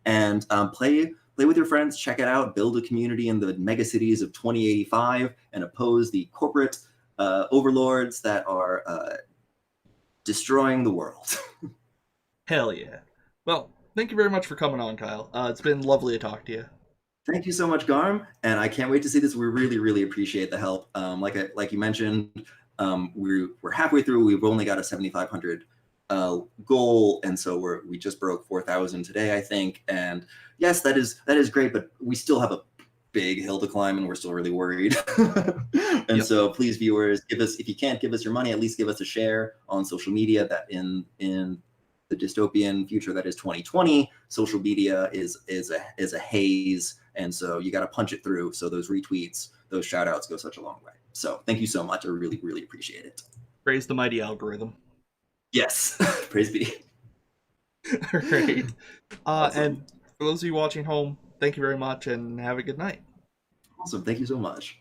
And play with your friends, check it out, build a community in the megacities of 2085 and oppose the corporate overlords that are destroying the world. Hell yeah. Well, thank you very much for coming on, Kyle. It's been lovely to talk to you. Thank you so much, Garm, and I can't wait to see this. We really, really appreciate the help. Like you mentioned, we're halfway through. We've only got a 7,500 goal, and so we just broke 4,000 today, I think. And yes, that is great, but we still have a big hill to climb, and we're still really worried. And so, please, viewers, if you can't give us your money, at least give us a share on social media. That in the dystopian future that is 2020, social media is a haze, and so you got to punch it through. So those retweets, those shout outs go such a long way. So thank you so much. I really, really appreciate it. Praise the mighty algorithm. Yes. Praise be. All right. Awesome. And for those of you watching home, thank you very much and have a good night. Awesome. Thank you so much.